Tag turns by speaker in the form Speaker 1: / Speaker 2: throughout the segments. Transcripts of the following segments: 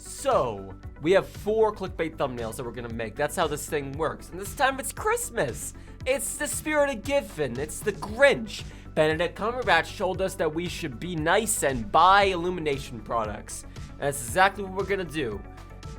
Speaker 1: So, we have 4 clickbait thumbnails that we're gonna make. That's how this thing works. And this time it's Christmas. It's the spirit of giving. It's the Grinch. Benedict Cumberbatch told us that we should be nice and buy Illumination products. And that's exactly what we're gonna do.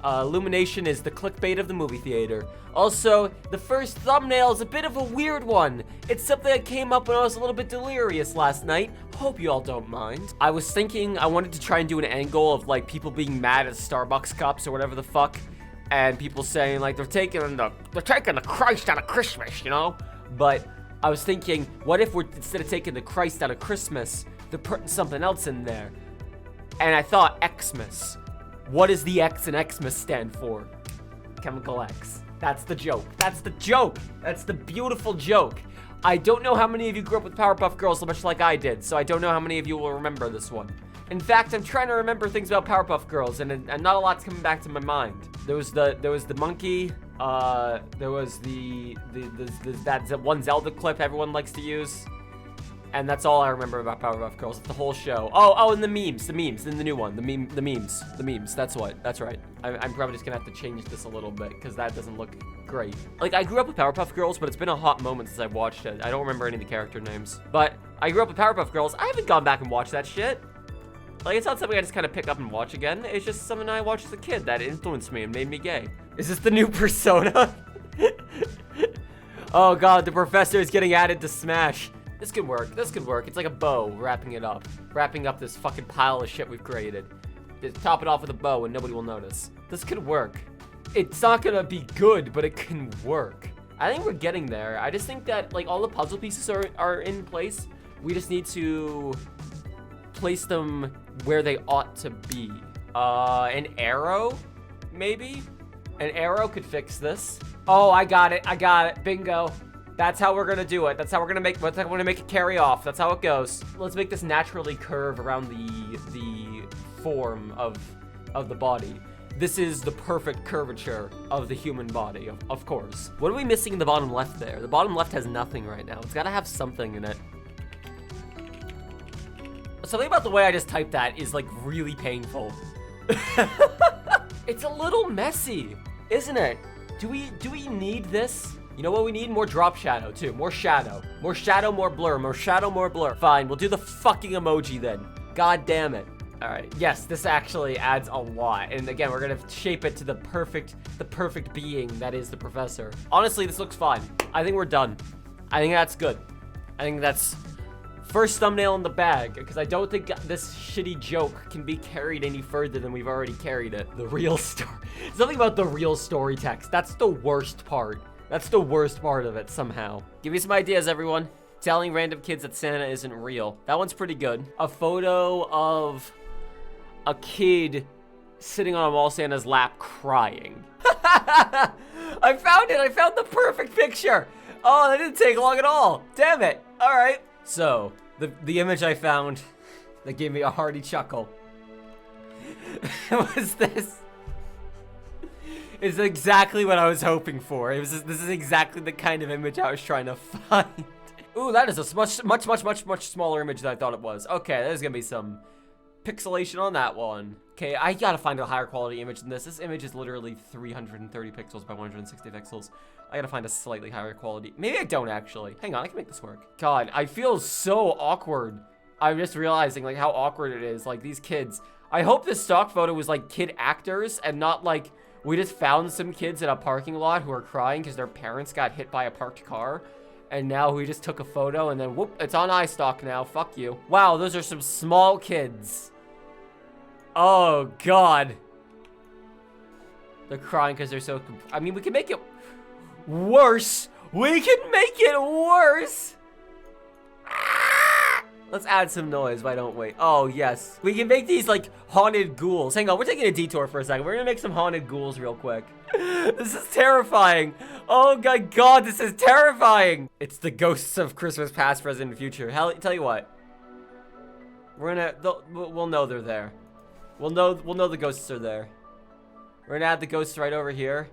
Speaker 1: Illumination is the clickbait of the movie theater. Also, the first thumbnail is a bit of a weird one. It's something that came up when I was a little bit delirious last night. Hope you all don't mind. I was thinking I wanted to try and do an angle of like people being mad at Starbucks cups or whatever the fuck, and people saying like they're taking the Christ out of Christmas, you know? But I was thinking, what if we're instead of taking the Christ out of Christmas, they're putting something else in there? And I thought Xmas. What does the X in Xmas stand for? Chemical X. That's the joke. That's the joke. That's the beautiful joke. I don't know how many of you grew up with Powerpuff Girls, much like I did, so I don't know how many of you will remember this one. In fact, I'm trying to remember things about Powerpuff Girls, and not a lot's coming back to my mind. There was the monkey. There was that one Zelda clip everyone likes to use. And that's all I remember about Powerpuff Girls. It's the whole show. Oh, and the memes, in the new one, the memes. That's right. I'm probably just gonna have to change this a little bit because that doesn't look great. Like, I grew up with Powerpuff Girls, but it's been a hot moment since I've watched it. I don't remember any of the character names. But I grew up with Powerpuff Girls. I haven't gone back and watched that shit. Like, it's not something I just kind of pick up and watch again. It's just something I watched as a kid that influenced me and made me gay. Is this the new Persona? Oh god, the professor is getting added to Smash. This could work. It's like a bow, wrapping up this fucking pile of shit we've created. Just top it off with a bow and nobody will notice. This could work. It's not gonna be good, but it can work. I think we're getting there. I just think that, like, all the puzzle pieces are in place. We just need to place them where they ought to be. An arrow, maybe? An arrow could fix this. Oh, I got it. Bingo. That's how we're gonna do it. That's how we're gonna make it carry off. That's how it goes. Let's make this naturally curve around the form of the body. This is the perfect curvature of the human body, of course. What are we missing in the bottom left there? The bottom left has nothing right now. It's gotta have something in it. Something about the way I just typed that is like really painful. It's a little messy, isn't it? Do we need this? You know what we need? More drop shadow, too. More shadow. More shadow, more blur. More shadow, more blur. Fine, we'll do the fucking emoji then. God damn it. All right. Yes, this actually adds a lot. And again, we're going to shape it to the perfect being that is the professor. Honestly, this looks fine. I think we're done. I think that's good. I think that's first thumbnail in the bag, because I don't think this shitty joke can be carried any further than we've already carried it. The real story. Something about the real story text. That's the worst part. That's the worst part of it, somehow. Give me some ideas, everyone. Telling random kids that Santa isn't real. That one's pretty good. A photo of a kid sitting on a wall Santa's lap crying. I found it. I found the perfect picture. Oh, that didn't take long at all. Damn it. All right. So, the image I found that gave me a hearty chuckle was this. It's exactly what I was hoping for. This is exactly the kind of image I was trying to find. Ooh, that is a much smaller image than I thought it was. Okay, there's gonna be some pixelation on that one. Okay, I gotta find a higher quality image than this. This image is literally 330 pixels by 160 pixels. I gotta find a slightly higher quality. Maybe I don't actually. Hang on, I can make this work. God, I feel so awkward. I'm just realizing like how awkward it is. Like these kids. I hope this stock photo was like kid actors and not like we just found some kids in a parking lot who are crying because their parents got hit by a parked car. And now we just took a photo and then whoop, it's on iStock now. Fuck you. Wow, those are some small kids. Oh, God. They're crying because they're so... I mean, we can make it worse. We can make it worse. Let's add some noise, why don't we? Oh, yes. We can make these, like, haunted ghouls. Hang on, we're taking a detour for a second. We're gonna make some haunted ghouls real quick. This is terrifying. Oh, my God, this is terrifying. It's the ghosts of Christmas past, present, and future. Hell, tell you what. We'll know they're there. We'll know the ghosts are there. We're gonna add the ghosts right over here,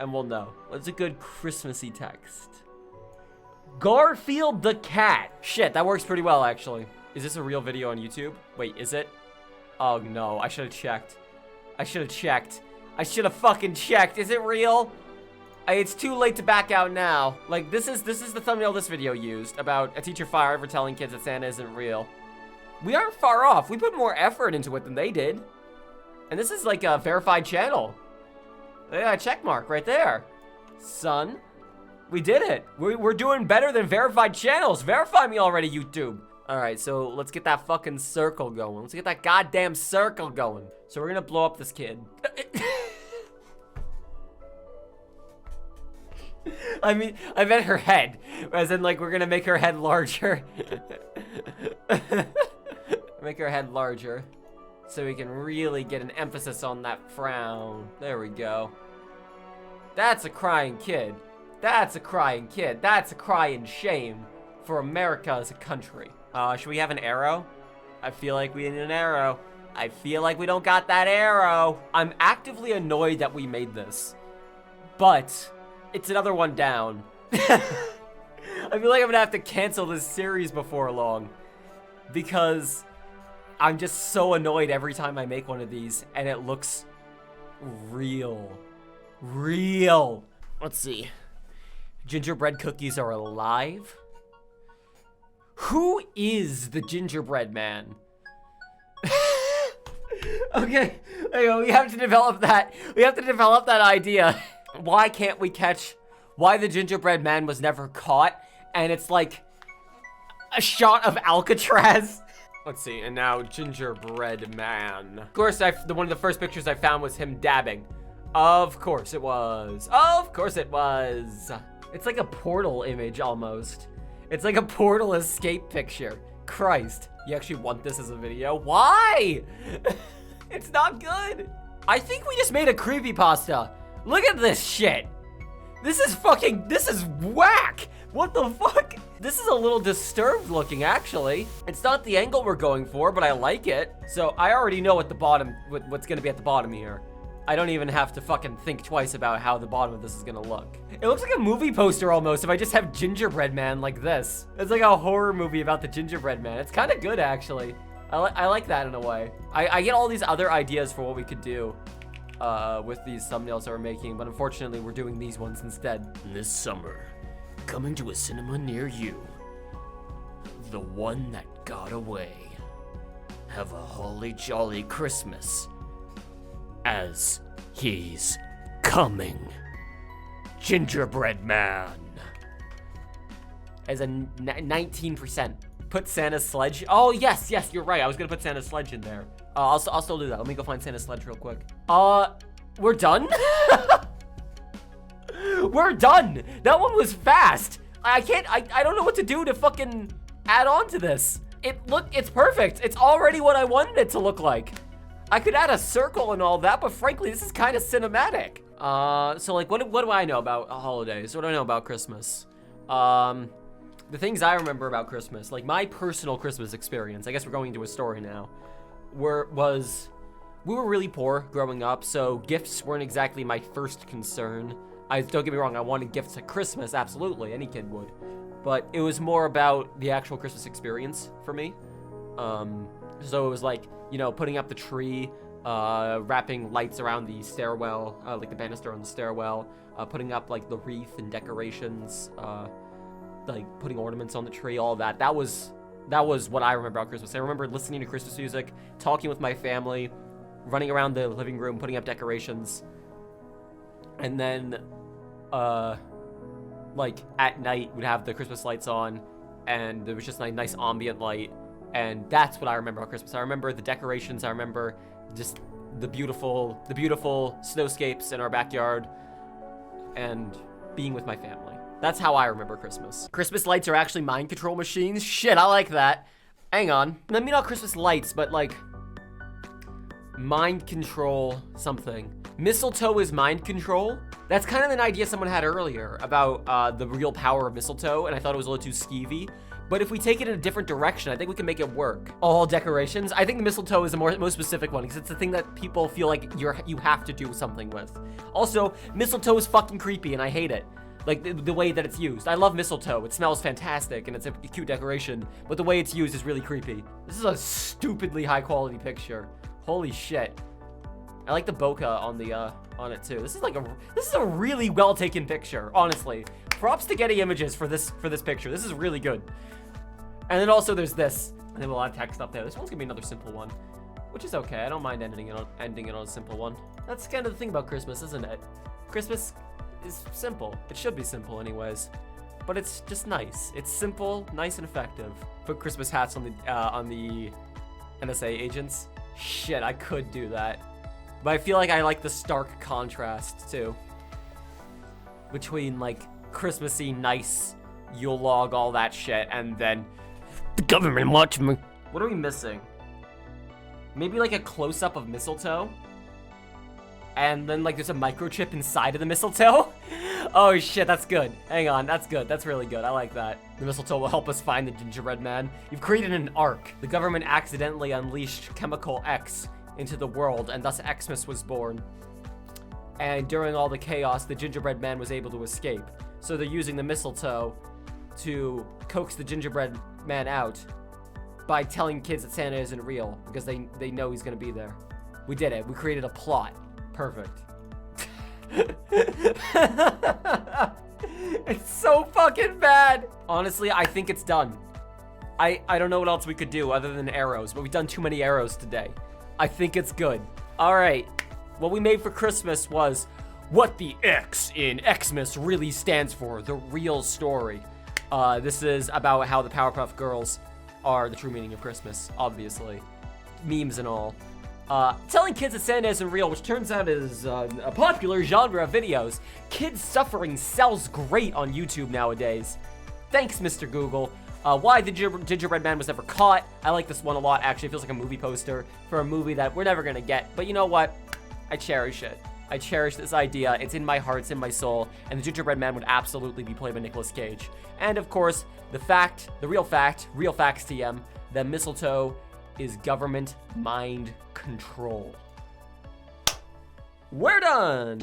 Speaker 1: and we'll know. What's a good Christmassy text? Garfield the cat. Shit, that works pretty well, actually. Is this a real video on YouTube? Wait, is it? Oh, no. I should have checked. I should have checked. I should have fucking checked. Is it real? It's too late to back out now. Like, this is the thumbnail this video used about a teacher forever telling kids that Santa isn't real. We aren't far off. We put more effort into it than they did. And this is like a verified channel. Yeah, check mark right there. Son, we did it. We're doing better than verified channels. Verify me already, YouTube. All right, so let's get that fucking circle going. Let's get that goddamn circle going. So we're gonna blow up this kid. I meant her head. As in, like, we're gonna make her head larger. Make her head larger. So we can really get an emphasis on that frown. There we go. That's a crying kid. That's a crying kid. That's a crying shame for America as a country. Should we have an arrow? I feel like we need an arrow. I feel like we don't got that arrow. I'm actively annoyed that we made this. But it's another one down. I feel like I'm gonna have to cancel this series before long. Because I'm just so annoyed every time I make one of these and it looks real. Real. Let's see. Gingerbread cookies are alive? Who is the gingerbread man? Okay, there you go. We have to develop that. We have to develop that idea. Why can't we catch why the gingerbread man was never caught? And it's like a shot of Alcatraz. Let's see, and now gingerbread man. Of course, one of the first pictures I found was him dabbing. Of course it was. Of course it was. It's like a Portal image almost. It's like a Portal escape picture. Christ, you actually want this as a video? Why? It's not good. I think we just made a creepypasta. Look at this shit. This is whack. What the fuck? This is a little disturbed looking, actually. It's not the angle we're going for, but I like it. So I already know what what's gonna be at the bottom here. I don't even have to fucking think twice about how the bottom of this is gonna look. It looks like a movie poster almost if I just have gingerbread man like this. It's like a horror movie about the gingerbread man. It's kind of good, actually. I like that in a way. I get all these other ideas for what we could do with these thumbnails that we're making, but unfortunately we're doing these ones instead. This summer, coming to a cinema near you, the one that got away. Have a holly jolly Christmas. As he's coming. Gingerbread man. As a 19%. Put Santa's sledge. Oh, yes, you're right. I was gonna put Santa's sledge in there. I'll still do that. Let me go find Santa's sledge real quick. We're done? We're done. That one was fast. I don't know what to do to fucking add on to this. It's perfect. It's already what I wanted it to look like. I could add a circle and all that, but frankly, this is kind of cinematic. So like, what do I know about holidays? What do I know about Christmas? The things I remember about Christmas, like my personal Christmas experience, I guess we're going into a story now, we were really poor growing up, so gifts weren't exactly my first concern. Don't get me wrong, I wanted gifts at Christmas, absolutely, any kid would. But it was more about the actual Christmas experience for me. So it was like, you know, putting up the tree, wrapping lights around the stairwell, like the banister on the stairwell, putting up like the wreath and decorations, like putting ornaments on the tree, all that. That was what I remember about Christmas. I remember listening to Christmas music, talking with my family, running around the living room, putting up decorations. And then, like at night, we'd have the Christmas lights on, and there was just a nice ambient light. And that's what I remember about Christmas. I remember the decorations. I remember just the beautiful snowscapes in our backyard and being with my family. That's how I remember Christmas. Christmas lights are actually mind control machines. Shit, I like that. Hang on. I mean, not Christmas lights, but like mind control something. Mistletoe is mind control. That's kind of an idea someone had earlier about the real power of mistletoe, and I thought it was a little too skeevy. But if we take it in a different direction, I think we can make it work. All decorations. I think the mistletoe is the most specific one because it's the thing that people feel like you have to do something with. Also, mistletoe is fucking creepy and I hate it. Like the way that it's used. I love mistletoe. It smells fantastic and it's a cute decoration, but the way it's used is really creepy. This is a stupidly high quality picture. Holy shit. I like the bokeh on the on it too. This is a really well taken picture, honestly. Props to Getty Images for this picture. This is really good. And then also there's this. I have a lot of text up there. This one's gonna be another simple one, which is okay. I don't mind ending it on a simple one. That's kind of the thing about Christmas, isn't it? Christmas is simple. It should be simple anyways, but it's just nice. It's simple, nice, and effective. Put Christmas hats on the NSA agents. Shit, I could do that. But I feel like I like the stark contrast, too. Between, like, Christmassy, nice, Yule log, all that shit, and then the government watch me. What are we missing? Maybe, like, a close-up of mistletoe? And then, like, there's a microchip inside of the mistletoe? Oh, shit, that's good. Hang on, that's good. That's really good. I like that. The mistletoe will help us find the gingerbread man. You've created an ark. The government accidentally unleashed Chemical X into the world, and thus Xmas was born. And during all the chaos, the gingerbread man was able to escape. So they're using the mistletoe to coax the gingerbread man out by telling kids that Santa isn't real, because they know he's gonna be there. We did it. We created a plot. Perfect. It's so fucking bad. Honestly, I think it's done. I don't know what else we could do other than arrows, but we've done too many arrows today. I think it's good. All right. What we made for Christmas was what the X in Xmas really stands for, the real story. This is about how the Powerpuff Girls are the true meaning of Christmas, obviously. Memes and all. Telling kids that Santa isn't real, which turns out is a popular genre of videos. Kids suffering sells great on YouTube nowadays. Thanks, Mr. Google. Why the gingerbread man was never caught. I like this one a lot, actually. It feels like a movie poster for a movie that we're never gonna get. But you know what? I cherish it. I cherish this idea. It's in my heart, it's in my soul. And the gingerbread man would absolutely be played by Nicolas Cage. And of course, the real facts TM, that mistletoe is government mind control. We're done!